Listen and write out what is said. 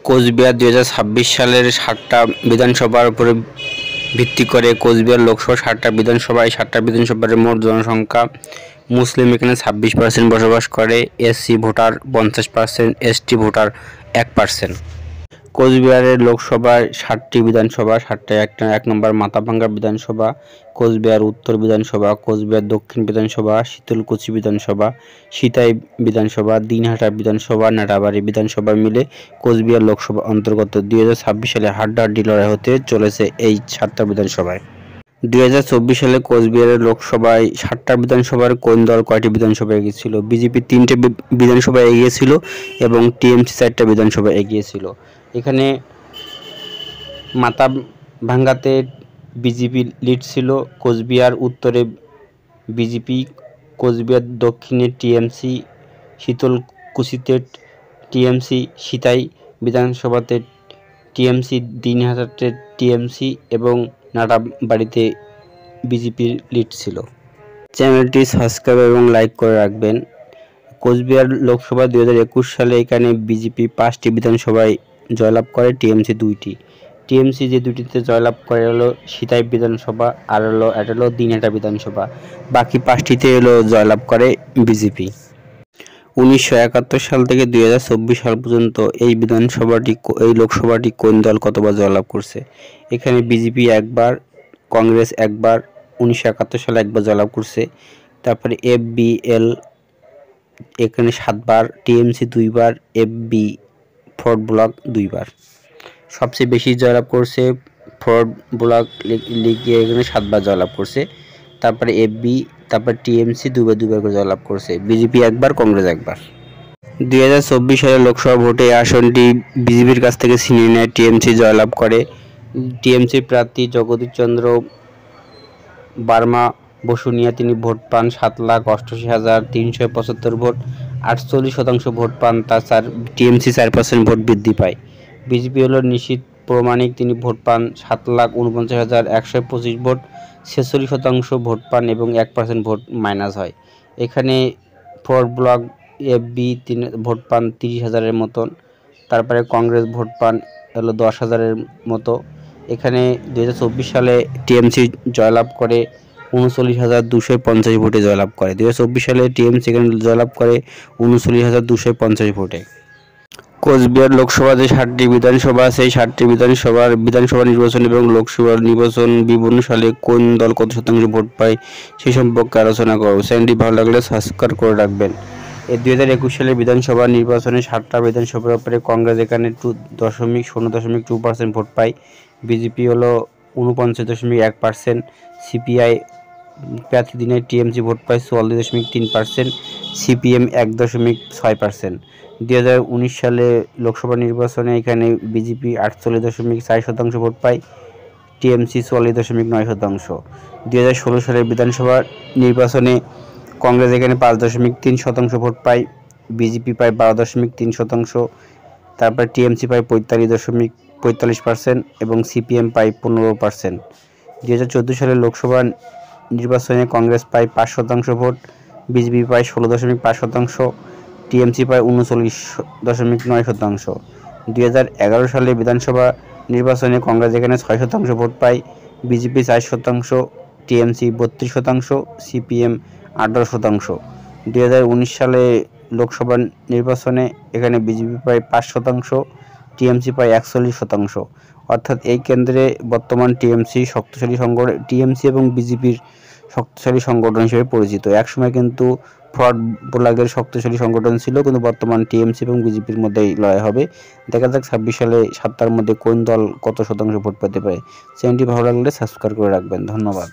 কোচবিহার 2026 সালের 7টা বিধানসভার উপরে ভিত্তি করে কোচবিহার লোকসভা 7টা বিধানসভা, এই 7টা বিধানসভার মোট জনসংখ্যা মুসলিম এখানে 26% বসবাস করে, এসসি ভোটার 50%, এসটি ভোটার 1%। কোচবিহারের লোকসভায় 7টি বিধানসভা, 7টা এক নম্বর মাথাভাঙ্গা বিধানসভা, কোচবিহার উত্তর বিধানসভা, কোচবিহার দক্ষিণ বিধানসভা, শীতলকুচি বিধানসভা, সিতাই বিধানসভা, দিনহাটা বিধানসভা, নাটাবাড়ি বিধানসভা মিলে কোচবিহার লোকসভা অন্তর্গত। 2026 সালে হাড্ডাহাড্ডি লড়াই হতে চলেছে এই 7টা বিধানসভায়। 2024 সালে কোচবিহারের লোকসভায় 7টা বিধানসভার কোন দল কয়টি বিধানসভা এগিয়েছিল? বিজেপি 3টে বিধানসভা এগিয়েছিল এবং টিএমসি 4টা বিধানসভা এগিয়েছিল। এখানে মাথাভাঙ্গাতে বিজেপি লিড ছিল, কোচবিহার উত্তরে বিজেপি, কোচবিহার দক্ষিণে টিএমসি, শীতলকুচিতে টিএমসি, সিতাই বিধানসভাতে টিএমসি, দিনহাটাতে টিএমসি এবং নাটাবাড়িতে বিজেপির লিড ছিল। চ্যানেলটি সাবস্ক্রাইব এবং লাইক করে রাখবেন। কোচবিহার লোকসভা 2021 সালে এখানে বিজেপি 5টি বিধানসভায় জয়লাভ করে, টিএমসি 2টি। টিএমসি যে 2টিতে জয়লাভ করে হলো সিতাই বিধানসভা আর এটা হলো দিনহাটা বিধানসভা, বাকি 5টিতে জয়লাভ করে বিজেপি। 1971 সাল থেকে 2024 সাল পর্যন্ত এই লোকসভাটি কোন দল কতবার জয়লাভ করছে? এখানে বিজেপি একবার, কংগ্রেস একবার, 1971 সালে একবার জয়লাভ করছে। তারপরে এফবিএল এখানে 7বার, টিএমসি 2বার, এফবি ফোর্থ ব্লক 2বার। সবচেয়ে বেশি জয়লাভ করছে ফোর্থ ব্লক লিগে, এখানে 7বার জয়লাভ করছে। তারপরে এফবি, তারপর টিএমসি 2বার করে জয়লাভ করছে, বিজেপি একবার, কংগ্রেস একবার। 2024 সালের লোকসভা ভোটে আসনটি বিজেপির কাছ থেকে ছিনিয়ে নেয় টিএমসি জয়লাভ করে। টিএমসির প্রার্থী জগদীশ চন্দ্র বার্মা বসুনিয়া, তিনি ভোট পান 7,88,375 ভোট, 48% ভোট পান। তার টিএমসি 4% ভোট বৃদ্ধি পায়। বিজেপি হলো নিশীথ প্রমাণিক, তিনি ভোট পান 7,49,125 ভোট, 46% ভোট পান এবং 1% ভোট মাইনাস হয়। এখানে ফোর্থ ব্লক এফবি ভোট পান 30,000-এর মতন। তারপরে কংগ্রেস ভোট পান 10,000-এর মতো। এখানে 2024 সালে টিএমসি জয়লাভ করে 39,250 ভোটে জয়লাভ করে। 2024 সালে টিএমসি এখানে জয়লাভ করে 39,250 ভোটে। কোচবিহার লোকসভা যে 7টি বিধানসভা, সেই 7টি বিধানসভা নির্বাচন এবং লোকসভা নির্বাচন বিভিন্ন সালে কোন দল কত শতাংশ ভোট পায় সেই সম্পর্কে আলোচনা করব। চ্যানেলটি ভালো লাগলে সাবস্ক্রাইব করে রাখবেন। এই 2021 সালে বিধানসভা নির্বাচনে 7টা বিধানসভার উপরে কংগ্রেস এখানে 0.2% ভোট পায়, বিজেপি হলো 49.1%, সিপিআই প্রার্থী দিনে টিএমসি ভোট পায় 44.3%, সিপিএম 1.6%। 2019 সালে লোকসভা নির্বাচনে এখানে বিজেপি 48.4% ভোট পায়, টিএমসি 44.9%। 2016 সালের বিধানসভা নির্বাচনে কংগ্রেস এখানে 5.3% ভোট পায়, বিজেপি পায় 12.3%, তারপর টিএমসি পায় 45% এবং সিপিএম পায় 15%। 2014 সালের লোকসভা নির্বাচনে কংগ্রেস পায় 5% ভোট, বিজেপি পায় 16.5%, টিএমসি পায় 39.9%। 2011 সালে বিধানসভা নির্বাচনে কংগ্রেস এখানে 6% ভোট পায়, বিজেপি 4%, টিএমসি 32%, সিপিএম 18%। 2019 সালে লোকসভা নির্বাচনে এখানে বিজেপি পায় 5%, টিএমসি পায় 41%। অর্থাৎ এই কেন্দ্রে বর্তমান টিএমসি এবং বিজেপির শক্তিশালী সংগঠন হিসেবে পরিচিত। একসময় কিন্তু ফ্রড ব্লকের শক্তিশালী সংগঠন ছিল, কিন্তু বর্তমান টিএমসি এবং বিজেপির মধ্যেই লড়াই হবে। দেখা যাক 26 সালে 7টার মধ্যে কোন দল কত শতাংশ ভোট পেতে পারে। চ্যানেলটি ভালো লাগলে সাবস্ক্রাইব করে রাখবেন। ধন্যবাদ।